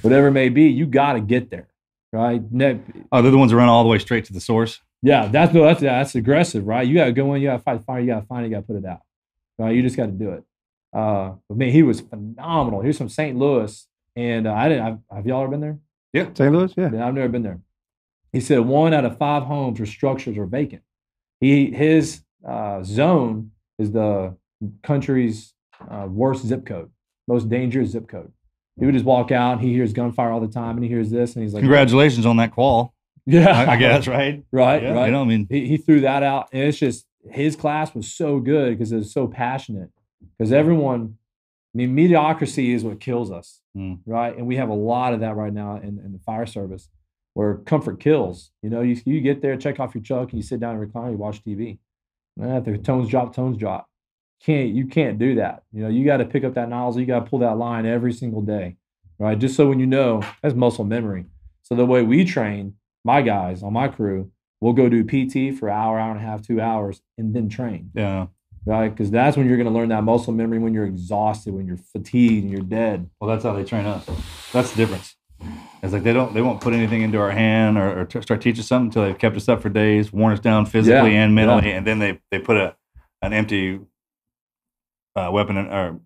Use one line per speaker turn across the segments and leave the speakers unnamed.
whatever it may be, you got to get there, right?
Oh, they're the ones that run all the way straight to the source.
Yeah, that's aggressive, right? You got to go in, you got to fight fire, you got to find it, you got to put it out. Right? You just got to do it. But man, he was phenomenal. He was from St. Louis, and have y'all ever been there?
Yeah,
St. Louis. Yeah,
I've never been there. He said 1 out of 5 homes or structures are vacant. His zone is the country's worst zip code, most dangerous zip code. He would just walk out, and he hears gunfire all the time, and he hears this, and he's like,
"Congratulations on that qual."
Yeah,
I guess, right?
Right,
yeah,
right.
You know, I mean,
he threw that out, and it's just his class was so good because it was so passionate. Because everyone, I mean, mediocrity is what kills us, right? And we have a lot of that right now in the fire service, where comfort kills. You know, you get there, check off your truck, and you sit down and recline, you watch TV. If the tones drop. You can't do that. You know, you got to pick up that nozzle, you got to pull that line every single day, right? Just so when you know, that's muscle memory. So the way we train, my guys on my crew, we'll go do PT for an hour, hour and a half, 2 hours, and then train.
Yeah.
Right? Because that's when you're going to learn that muscle memory, when you're exhausted, when you're fatigued and you're dead.
Well, that's how they train us. That's the difference. It's like they won't put anything into our hand or start teaching something until they've kept us up for days, worn us down physically and mentally, and then they put an empty weapon or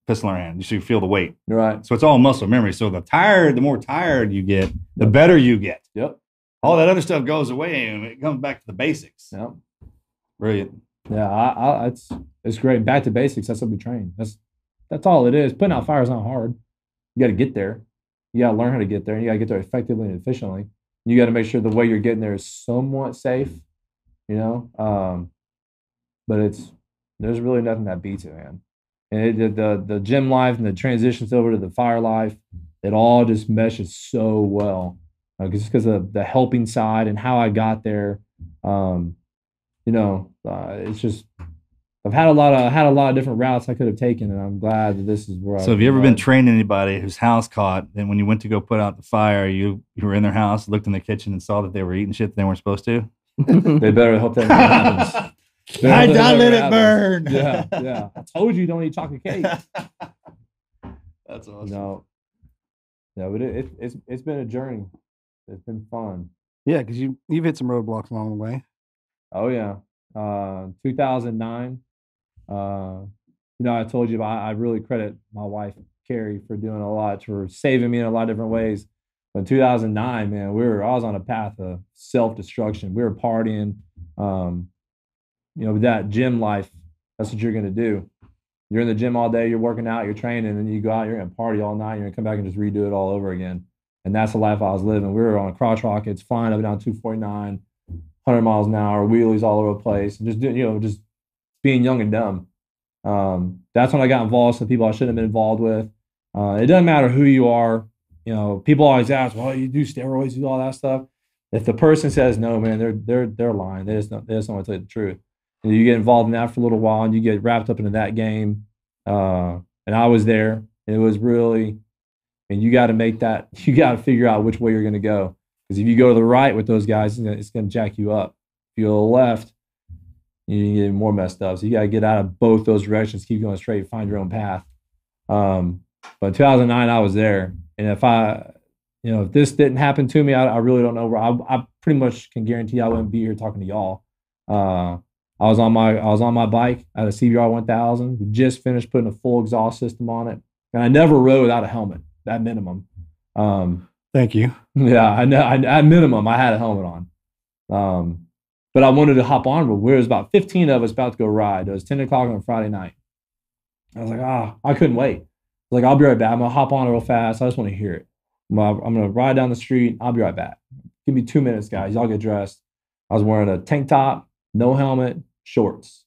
pistol in our hand. You feel the weight.
Right.
So it's all muscle memory. So the more tired you get, the better you get.
Yep.
All that other stuff goes away and it comes back to the basics.
Yep.
Brilliant.
Yeah, it's great. Back to basics. That's what we train. That's all it is. Putting out fire is not hard. You got to get there. You got to learn how to get there. And you got to get there effectively and efficiently. You got to make sure the way you're getting there is somewhat safe. You know, but there's really nothing that beats it, man. And the gym life and the transitions over to the fire life, it all just meshes so well. Just because of the helping side and how I got there. It's just I've had a lot of different routes I could have taken, and I'm glad that this is where.
So have you ever been training anybody whose house caught? Then when you went to go put out the fire, you were in their house, looked in the kitchen, and saw that they were eating shit that they weren't supposed to.
They better hope that never happens.
I let it burn.
Yeah. I told you don't eat chocolate cake.
That's awesome.
No, but it's been a journey. It's been fun.
Yeah, because you've hit some roadblocks along the way.
Oh yeah, 2009. I told you I really credit my wife Carrie for doing a lot, for saving me in a lot of different ways. But in 2009, man, I was on a path of self-destruction. We were partying. With that gym life, that's what you're gonna do. You're in the gym all day, you're working out, you're training, and then you go out, you're gonna party all night, you're gonna come back and just redo it all over again. And that's the life I was living. We were on crotch rockets, flying up and down 249, 100 miles an hour, wheelies all over the place, and just doing, just being young and dumb. That's when I got involved with some people I shouldn't have been involved with. It doesn't matter who you are. People always ask, "Well, you do steroids, you do all that stuff." If the person says no, man, they're lying. They just don't want to tell you the truth. And you get involved in that for a little while, and you get wrapped up into that game. And I was there. And it was really, and you got to make that. You got to figure out which way you're going to go. Because if you go to the right with those guys, it's going to jack you up. If you go to the left, you get more messed up. So you got to get out of both those directions, keep going straight, find your own path. But in 2009, I was there. And if this didn't happen to me, I really don't know where. I pretty much can guarantee I wouldn't be here talking to y'all. I was on my bike at a CBR 1000. We just finished putting a full exhaust system on it. And I never rode without a helmet, at minimum.
Thank you.
Yeah, I know. At minimum, I had a helmet on. But I wanted to hop on, but there was about 15 of us about to go ride. It was 10 o'clock on a Friday night. I was like, I couldn't wait. I was like, I'll be right back. I'm going to hop on real fast. I just want to hear it. I'm going to ride down the street. I'll be right back. Give me 2 minutes, guys. Y'all get dressed. I was wearing a tank top, no helmet, shorts.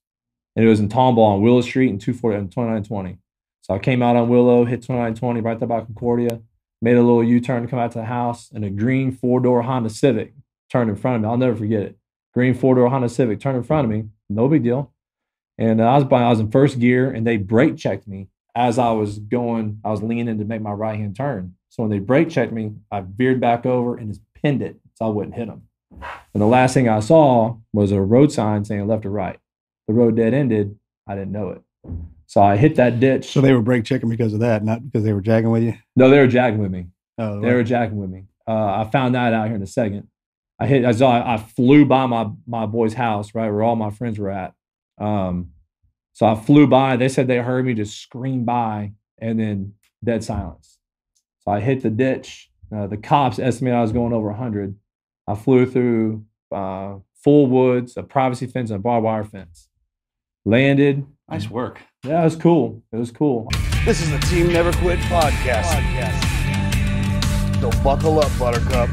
And it was in Tomball on Willow Street in 2920. So I came out on Willow, hit 2920 right there by Concordia, made a little U-turn to come out to the house, and a green 4-door Honda Civic turned in front of me. I'll never forget it. Green 4-door Honda Civic turned in front of me. No big deal. And I was in first gear, and they brake checked me as I was going. I was leaning to make my right-hand turn. So when they brake checked me, I veered back over and just pinned it so I wouldn't hit them. And the last thing I saw was a road sign saying left or right. The road dead ended. I didn't know it. So I hit that ditch.
So they were brake checking because of that, not because they were jagging with you?
No, they were jagging with me.
Oh,
They were jacking with me. I found that out here in a second. I flew by my boy's house, right, where all my friends were at. So I flew by. They said they heard me just scream by, and then dead silence. So I hit the ditch. The cops estimated I was going over 100. I flew through full woods, a privacy fence, and a barbed wire fence. Landed.
Nice work.
Yeah, it was cool. It was cool.
This is the Team Never Quit podcast. So buckle up, Buttercup.